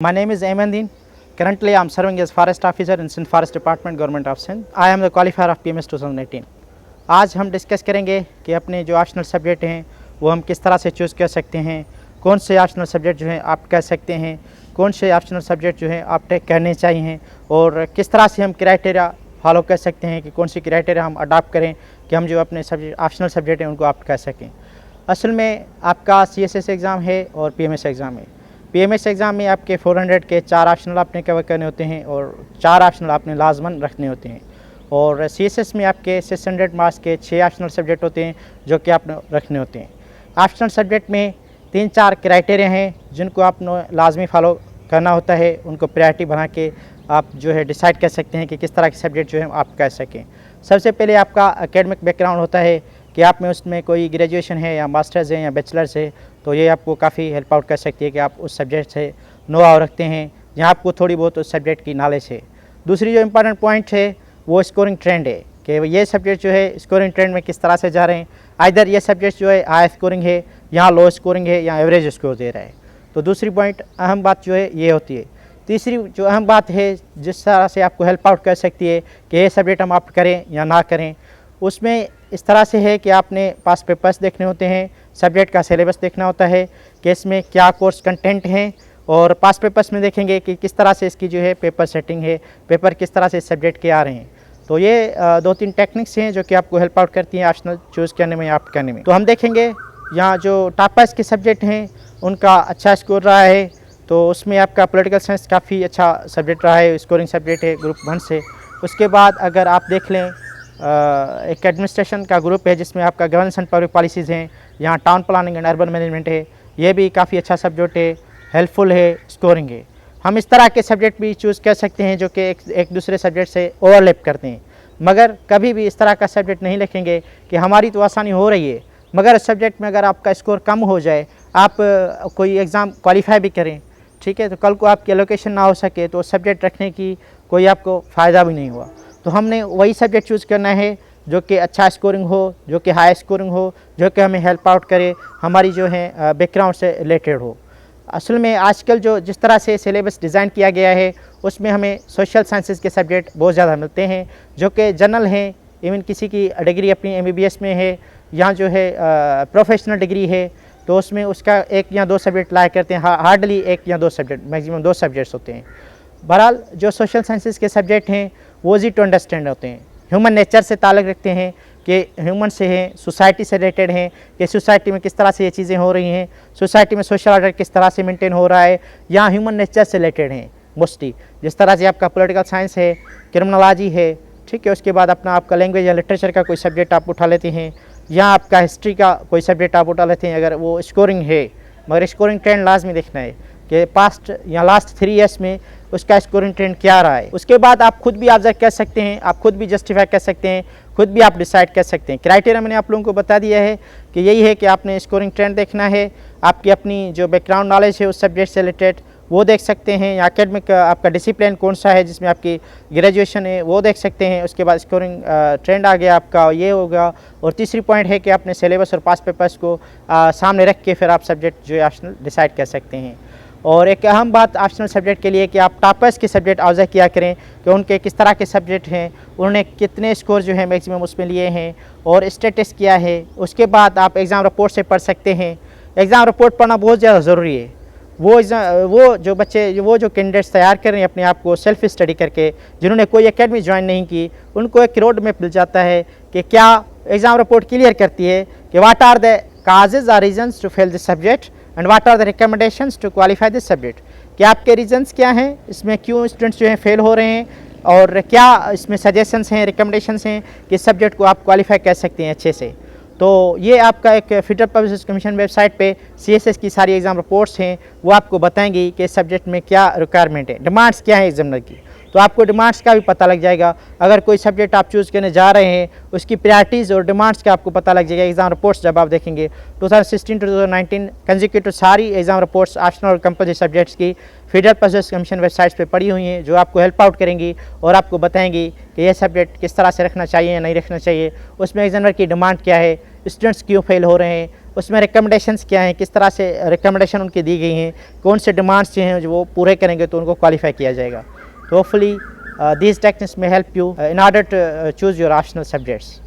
My name is Aimandin. Currently, I am serving as Forest Officer in Sindh Forest Department, Government of Sindh. I am the qualifier of PMS 2018. आज हम discuss करेंगे कि अपने जो optional subject हैं वो हम किस तरह से चूज़ कर सकते हैं, कौन से ऑप्शनल सब्जेक्ट जो हैं आप कर सकते हैं, कौन से ऑप्शनल सब्जेक्ट जो हैं आप टेक करने चाहिए और किस तरह से हम क्राइटेरिया फॉलो कर सकते हैं कि कौन सी क्राइटेरिया हम अडॉप्ट करें कि हम जो अपने सब्जेक्ट ऑप्शनल सब्जेक्ट हैं उनको ऑप्ट कर सकें। असल में आपका CSS एग्ज़ाम है और PMS एग्ज़ाम है। PMS एग्ज़ाम में आपके 400 के 4 ऑप्शनल आपने कवर करने होते हैं और 4 ऑप्शनल आपने लाजमन रखने होते हैं और CSS में आपके 600 मार्क्स के 6 ऑप्शनल सब्जेक्ट होते हैं जो कि आपने रखने होते हैं। ऑप्शनल सब्जेक्ट में 3-4 क्राइटेरिया हैं जिनको आपने लाजमी फॉलो करना होता है, उनको प्रायोरिटी बना के आप जो है डिसाइड कर सकते हैं कि किस तरह के सब्जेक्ट जो है आप कर सकें। सबसे पहले आपका एकेडमिक बैकग्राउंड होता है कि आप में उसमें कोई ग्रेजुएशन है या मास्टर्स है या बैचलर्स है, तो ये आपको काफ़ी हेल्प आउट कर सकती है कि आप उस सब्जेक्ट से नो आव रखते हैं जहाँ आपको थोड़ी बहुत उस सब्जेक्ट की नॉलेज है। दूसरी जो इम्पॉर्टेंट पॉइंट है वो स्कोरिंग ट्रेंड है कि ये सब्जेक्ट जो है स्कोरिंग ट्रेंड में किस तरह से जा रहे हैं। आइदर ये सब्जेक्ट जो है हाई स्कोरिंग है या लो स्कोरिंग है या एवरेज स्कोर दे रहा है। तो दूसरी पॉइंट अहम बात जो है ये होती है। तीसरी जो अहम बात है जिस तरह से आपको हेल्प आउट कर सकती है कि ये सब्जेक्ट हम ऑप्ट करें या ना करें, उसमें इस तरह से है कि आपने पास पेपर्स देखने होते हैं, सब्जेक्ट का सिलेबस देखना होता है कि इसमें क्या कोर्स कंटेंट हैं और पास पेपर्स में देखेंगे कि किस तरह से इसकी जो है पेपर सेटिंग है, पेपर किस तरह से सब्जेक्ट के आ रहे हैं। तो ये 2-3 टेक्निक्स हैं जो कि आपको हेल्प आउट करती हैं ऑप्शनल चूज़ करने में, ऑप्ट करने में। तो हम देखेंगे यहाँ जो टॉपर्स के सब्जेक्ट हैं उनका अच्छा स्कोर रहा है, तो उसमें आपका पॉलिटिकल साइंस काफ़ी अच्छा सब्जेक्ट रहा है, स्कोरिंग सब्जेक्ट है ग्रुप 1 से। उसके बाद अगर आप देख लें एक एडमिनिस्ट्रेशन का ग्रुप है जिसमें आपका गवर्नेंस एंड पब्लिक पॉलिसीज़ हैं, यहाँ town planning and urban management है, ये भी काफ़ी अच्छा सब्जेक्ट है, हेल्पफुल है, स्कोरिंग है। हम इस तरह के सब्जेक्ट भी चूज़ कर सकते हैं जो कि एक दूसरे सब्जेक्ट से ओवरलैप करते हैं, मगर कभी भी इस तरह का सब्जेक्ट नहीं लिखेंगे कि हमारी तो आसानी हो रही है मगर इस सब्जेक्ट में अगर आपका स्कोर कम हो जाए, आप कोई एग्ज़ाम क्वालिफाई भी करें, ठीक है, तो कल को आपकी एलोकेशन ना हो सके तो सब्जेक्ट रखने की कोई आपको फ़ायदा भी नहीं हुआ। तो हमने वही सब्जेक्ट चूज़ करना है जो कि अच्छा स्कोरिंग हो, जो कि हाई स्कोरिंग हो, जो कि हमें हेल्प आउट करे, हमारी जो है बैकग्राउंड से रिलेटेड हो। असल में आजकल जो जिस तरह से सिलेबस डिज़ाइन किया गया है उसमें हमें सोशल साइंसेस के सब्जेक्ट बहुत ज़्यादा मिलते हैं जो कि जनरल हैं। इवन किसी की डिग्री अपनी MBBS में है या जो है प्रोफेशनल डिग्री है तो उसमें उसका 1 या 2 सब्जेक्ट लाया करते हैं, हार्डली 1 या 2 सब्जेक्ट, मैक्सिमम 2 सब्जेक्ट्स होते हैं। बहरहाल जो सोशल साइंसेस के सब्जेक्ट हैं वो ईजी टू अंडरस्टैंड होते हैं, ह्यूमन नेचर से ताल्लुक़ रखते हैं कि ह्यूमन से हैं, सोसाइटी से रिलेटेड हैं कि सोसाइटी में किस तरह से ये चीज़ें हो रही हैं, सोसाइटी में सोशल ऑर्डर किस तरह से मेंटेन हो रहा है, या ह्यूमन नेचर से रिलेटेड हैं मोस्टली। जिस तरह से आपका पॉलिटिकल साइंस है, क्रिमिनोलॉजी है, ठीक है, उसके बाद आपका लैंग्वेज या लिटरेचर का कोई सब्जेक्ट आप उठा लेते हैं या आपका हिस्ट्री का कोई सब्जेक्ट आप उठा लेते हैं, अगर वो स्कोरिंग है, मगर स्कोरिंग ट्रेंड लाजमी देखना है कि पास्ट या लास्ट 3 ईयर्स में उसका स्कोरिंग ट्रेंड क्या रहा है। उसके बाद आप खुद भी ऑब्जर्व कर सकते हैं, आप खुद भी जस्टिफाई कर सकते हैं, खुद भी आप डिसाइड कर सकते हैं। क्राइटेरिया मैंने आप लोगों को बता दिया है कि यही है कि आपने स्कोरिंग ट्रेंड देखना है, आपकी अपनी जो बैकग्राउंड नॉलेज है उस सब्जेक्ट से रिलेटेड वो देख सकते हैं, या एकेडमिक आपका डिसिप्लिन कौन सा है जिसमें आपकी ग्रेजुएशन है वो देख सकते हैं। उसके बाद स्कोरिंग ट्रेंड आ गया आपका, ये होगा। और तीसरी पॉइंट है कि अपने सिलेबस और पास पेपर्स को सामने रख के फिर आप सब्जेक्ट जो है ऑप्शनल डिसाइड कर सकते हैं। और एक अहम बात ऑप्शनल सब्जेक्ट के लिए कि आप टॉपर्स के सब्जेक्ट ऑब्जर्व किया करें कि उनके किस तरह के सब्जेक्ट हैं, उन्होंने कितने स्कोर जो है मैक्सिमम उसमें लिए हैं और स्टेटस क्या है। उसके बाद आप एग्ज़ाम रिपोर्ट से पढ़ सकते हैं। एग्ज़ाम रिपोर्ट पढ़ना बहुत ज़्यादा ज़रूरी है। वो जो बच्चे, वो जो कैंडिडेट्स तैयार कर रहे हैं अपने आप को सेल्फ स्टडी करके, जिन्होंने कोई एकेडमी ज्वाइन नहीं की, उनको एक रोड मैप मिल जाता है कि क्या एग्ज़ाम रिपोर्ट क्लियर करती है कि what are the causes are reasons to fail this subject and what are the recommendations to qualify this subject. कि आपके रीजन्स क्या हैं, इसमें क्यों स्टूडेंट्स जो हैं फेल हो रहे हैं और क्या इसमें सजेशंस हैं, रिकमेंडेशंस हैं कि इस सब्जेक्ट को आप क्वालिफाई कर सकते हैं अच्छे से। तो ये आपका एक federal public service commission website पे CSS की सारी एग्ज़ाम रिपोर्ट्स हैं, वो आपको बताएंगी कि इस सब्जेक्ट में क्या रिक्वायरमेंट है, डिमांड्स क्या है एग्जामिनर की, तो आपको डिमांड्स का भी पता लग जाएगा। अगर कोई सब्जेक्ट आप चूज़ करने जा रहे हैं उसकी प्रायोरिटीज़ और डिमांड्स का आपको पता लग जाएगा एग्ज़ाम रिपोर्ट्स जब आप देखेंगे। 2016 to 2019 कंसेक्यूटिव सारी एग्ज़ाम रिपोर्ट्स ऑप्शनल और कंपल्सरी सब्जेक्ट्स की federal public service commission websites पे पड़ी हुई हैं, जो आपको हेल्प आउट करेंगी और आपको बताएंगी कि यह सब्जेक्ट किस तरह से रखना चाहिए या नहीं रखना चाहिए, उसमें एग्जामिनर की डिमांड क्या है, स्टूडेंट्स क्यों फेल हो रहे हैं, उसमें रिकमेंडेशंस क्या हैं, किस तरह से रिकमेंडेशन उनकी दी गई हैं, कौन से डिमांड्स जो हैं जो वो पूरे करेंगे तो उनको क्वालिफाई किया जाएगा। तो hopefully these techniques may help you in order to choose your optional subjects.